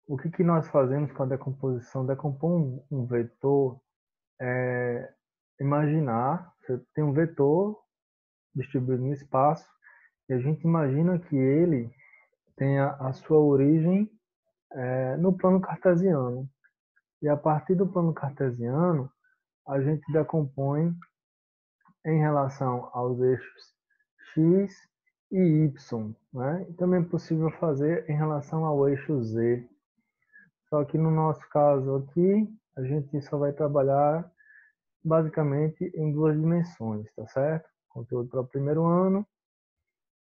o que nós fazemos com a decomposição? Decompor um vetor é imaginar, você tem um vetor distribuído no espaço, e a gente imagina que ele tenha a sua origem no plano cartesiano. E a partir do plano cartesiano, a gente decompõe em relação aos eixos x e y, né? E também é possível fazer em relação ao eixo z. Só que no nosso caso aqui, a gente só vai trabalhar basicamente em duas dimensões, tá certo? Conteúdo para o primeiro ano,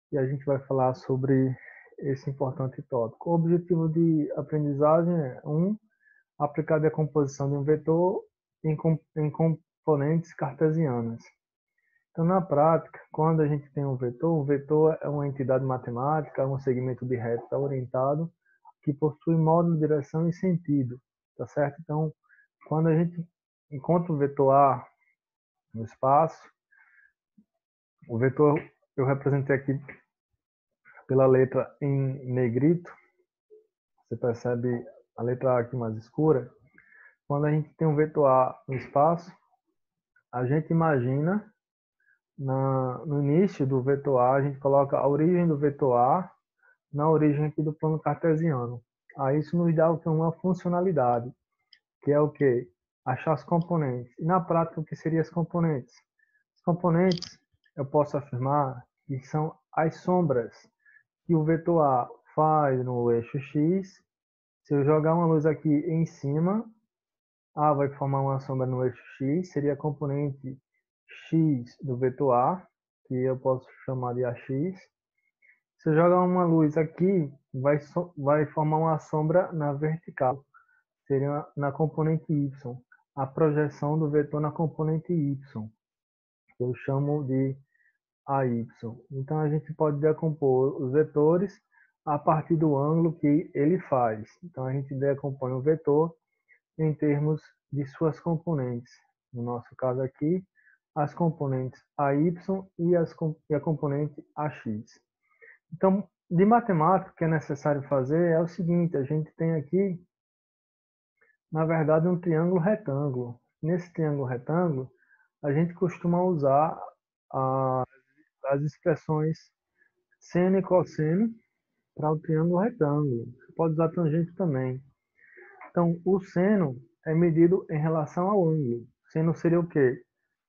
e a gente vai falar sobre esse importante tópico. O objetivo de aprendizagem é, aplicar a decomposição de um vetor em componentes cartesianas. Então, na prática, quando a gente tem um vetor, o vetor é uma entidade matemática, um segmento de reta orientado que possui módulo, direção e sentido, tá certo? Então, quando a gente encontra o vetor A no espaço, o vetor eu representei aqui pela letra em negrito, você percebe a letra A aqui mais escura. Quando a gente tem um vetor A no espaço, a gente imagina no início do vetor A, a gente coloca a origem do vetor A na origem aqui do plano cartesiano. Aí isso nos dá o que? Uma funcionalidade, que é o que? Achar as componentes. E na prática, o que seriam as componentes? As componentes, eu posso afirmar que são as sombras que o vetor A faz no eixo X. Se eu jogar uma luz aqui em cima, A vai formar uma sombra no eixo X, seria a componente X do vetor A, que eu posso chamar de AX. Se eu jogar uma luz aqui, vai formar uma sombra na vertical, seria na componente Y, a projeção do vetor na componente Y, que eu chamo de AY. Então a gente pode decompor os vetores a partir do ângulo que ele faz. Então a gente decompõe o vetor em termos de suas componentes. No nosso caso aqui, as componentes AY e a componente AX. Então, de matemática, o que é necessário fazer é o seguinte: a gente tem aqui, na verdade, um triângulo retângulo. Nesse triângulo retângulo, a gente costuma usar as expressões seno e cosseno para o triângulo retângulo. Você pode usar tangente também. Então, o seno é medido em relação ao ângulo. Seno seria o quê?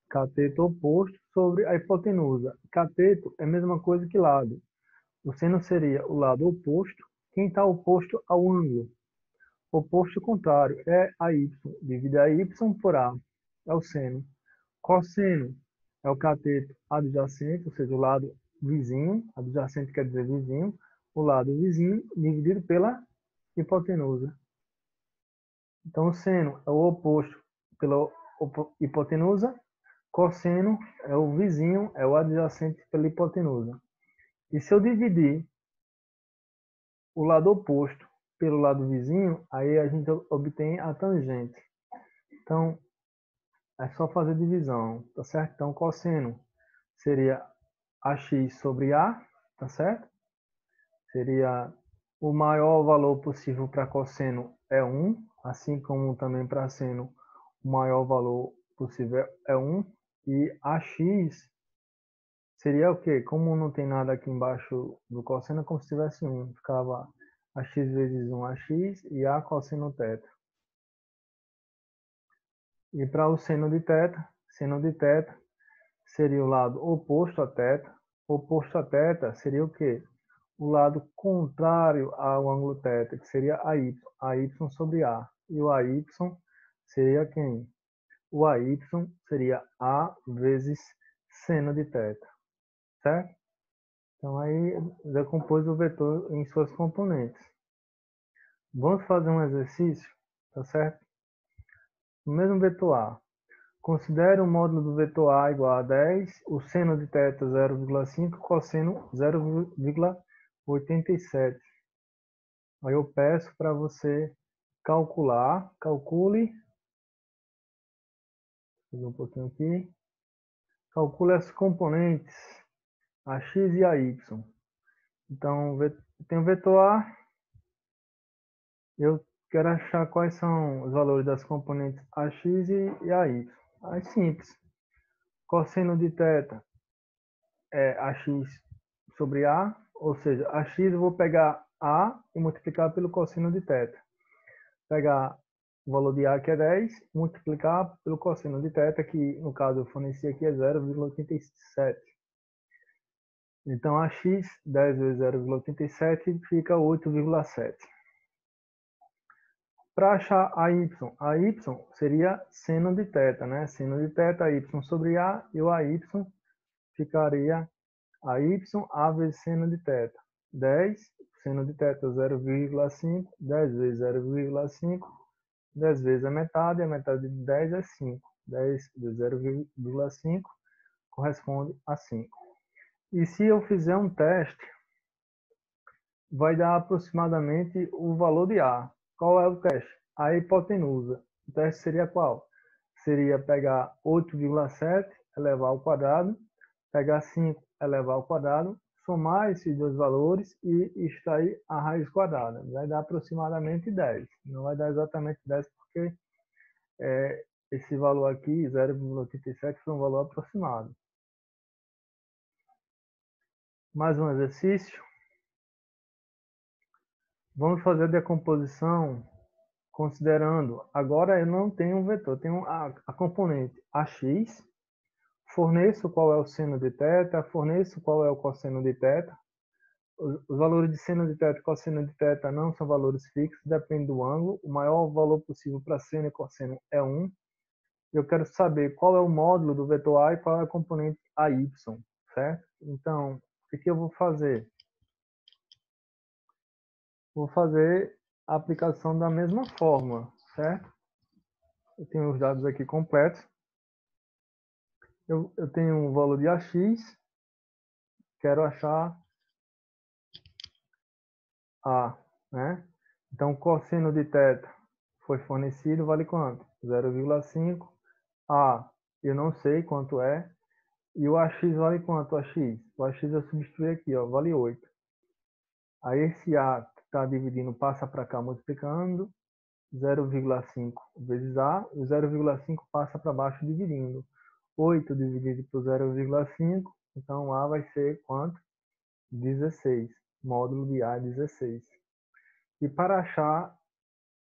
Cateto oposto sobre a hipotenusa. Cateto é a mesma coisa que lado. O seno seria o lado oposto. Quem está oposto ao ângulo? Oposto contrário é a y. Divide a y por a. É o seno. Cosseno é o cateto adjacente, ou seja, o lado vizinho. Adjacente quer dizer vizinho. O lado vizinho dividido pela hipotenusa. Então, o seno é o oposto pela hipotenusa. Cosseno é o vizinho, é o adjacente pela hipotenusa. E se eu dividir o lado oposto pelo lado vizinho, aí a gente obtém a tangente. Então, é só fazer divisão, tá certo? Então, cosseno seria AX sobre A, tá certo? Seria o maior valor possível para cosseno é 1, assim como também para seno o maior valor possível é 1. E AX seria o quê? Como não tem nada aqui embaixo do cosseno, é como se tivesse 1. Ficava AX vezes 1 AX e A cosseno θ. E para o seno de θ seria o lado oposto a θ. Oposto a θ seria o quê? O lado contrário ao ângulo θ, que seria AY sobre A. E o AY seria quem? O AY seria A vezes seno de θ, certo? Então aí decompôs o vetor em suas componentes. Vamos fazer um exercício, tá certo? O mesmo vetor A. Considere o módulo do vetor A igual a 10, o seno de θ 0,5, cosseno 0,87. Aí eu peço para você calcule, um pouquinho aqui, calcule as componentes, a x e a y. Então, tem o vetor A, Eu quero achar quais são os valores das componentes AX e AY. Aí simples. Cosseno de θ é AX sobre A, ou seja, AX eu vou pegar A e multiplicar pelo cosseno de θ. Pegar o valor de A, que é 10, multiplicar pelo cosseno de θ, que no caso eu forneci aqui é 0,87. Então, AX, 10 vezes 0,87 fica 8,7. Para achar a y seria seno de θ, né? Seno de θ, y sobre A, e o AY ficaria a vezes seno de θ. 10, seno de θ 0,5, 10 vezes 0,5, 10 vezes a metade de 10 é 5. 10 vezes 0,5 corresponde a 5. E se eu fizer um teste, vai dar aproximadamente o valor de A. Qual é o teste? A hipotenusa. O teste seria qual? Seria pegar 8,7 elevar ao quadrado, pegar 5 elevar ao quadrado, somar esses dois valores e extrair a raiz quadrada. Vai dar aproximadamente 10. Não vai dar exatamente 10 porque esse valor aqui, 0,87, foi um valor aproximado. Mais um exercício. Vamos fazer a decomposição considerando, agora eu não tenho um vetor, tenho a componente AX, forneço qual é o seno de θ, forneço qual é o cosseno de θ. Os valores de seno de θ e cosseno de θ não são valores fixos, depende do ângulo. O maior valor possível para seno e cosseno é 1. Eu quero saber qual é o módulo do vetor A e qual é a componente AY, certo? Então, o que eu vou fazer? Vou fazer a aplicação da mesma forma, certo? Eu tenho os dados aqui completos. Eu tenho um valor de AX, quero achar A, né? Então, cosseno de θ foi fornecido, vale quanto? 0,5. A, eu não sei quanto é. E o AX vale quanto? O AX eu substituí aqui, ó, vale 8. Aí esse A que está dividindo passa para cá multiplicando, 0,5 vezes A, e o 0,5 passa para baixo dividindo. 8 dividido por 0,5, então A vai ser quanto? 16. Módulo de A é 16. E para achar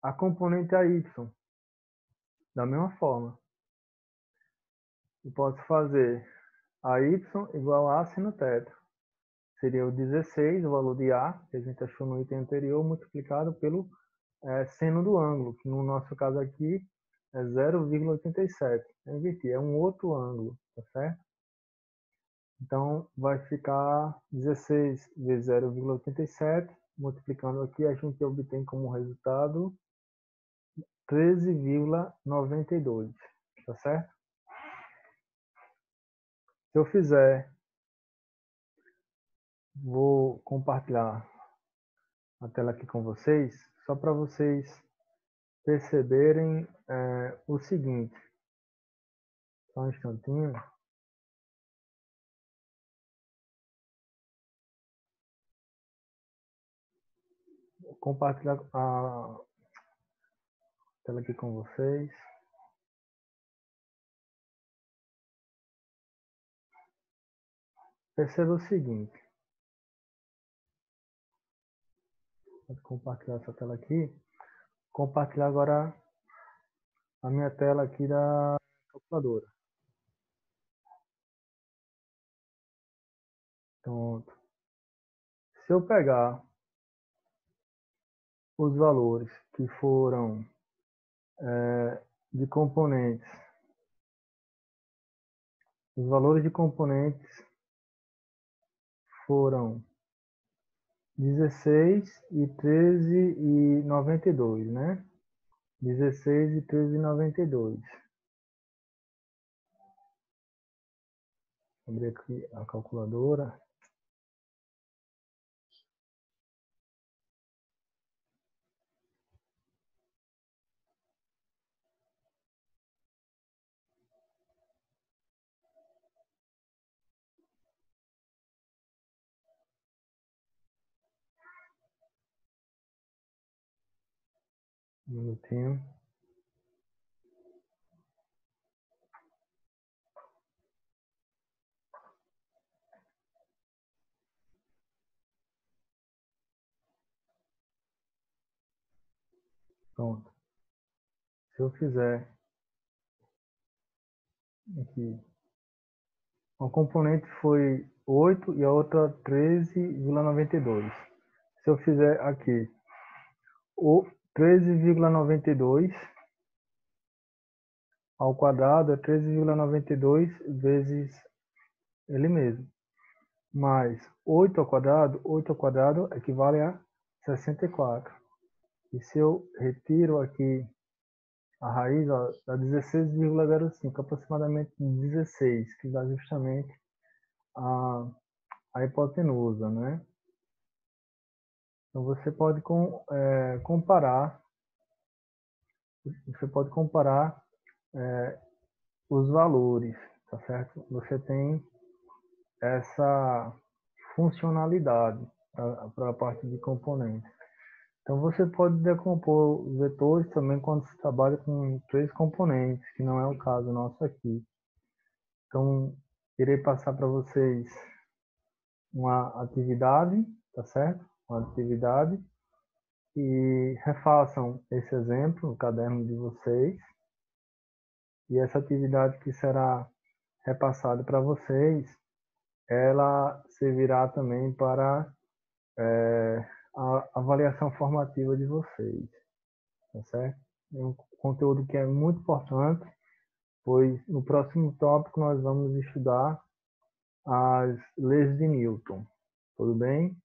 a componente AY, da mesma forma, eu posso fazer AY igual a seno θ. Seria o 16, o valor de A, que a gente achou no item anterior, multiplicado pelo seno do ângulo, que no nosso caso aqui é 0,87. Eu inverti, é um outro ângulo, tá certo? Então, vai ficar 16 vezes 0,87, multiplicando aqui, a gente obtém como resultado 13,92, tá certo? Se eu fizer, vou compartilhar a tela aqui com vocês, só para vocês perceberem o seguinte. Só um instantinho. Vou compartilhar a tela aqui com vocês. Perceba o seguinte. Vou compartilhar essa tela aqui. Compartilhar agora a minha tela aqui da calculadora. Pronto. Se eu pegar os valores que foram de componentes, os valores de componentes foram 16 e 13,92, né? 16 e 13,92. Vou abrir aqui a calculadora. Um minutinho. Pronto. Se eu fizer aqui, uma componente foi 8 e a outra 13,92. Se eu fizer aqui o 13,92 ao quadrado é 13,92 vezes ele mesmo. Mais 8 ao quadrado equivale a 64. E se eu retiro aqui a raiz, ó, dá 16,05, aproximadamente 16, que dá justamente a hipotenusa, né? Então você pode comparar os valores, tá certo? Você tem essa funcionalidade para a parte de componentes. Então você pode decompor os vetores também quando se trabalha com 3 componentes, que não é o caso nosso aqui. Então, irei passar para vocês uma atividade, tá certo? Uma atividade e refaçam esse exemplo no caderno de vocês. E essa atividade que será repassada para vocês, ela servirá também para a avaliação formativa de vocês, tá certo? É um conteúdo que é muito importante, pois no próximo tópico nós vamos estudar as leis de Newton. Tudo bem?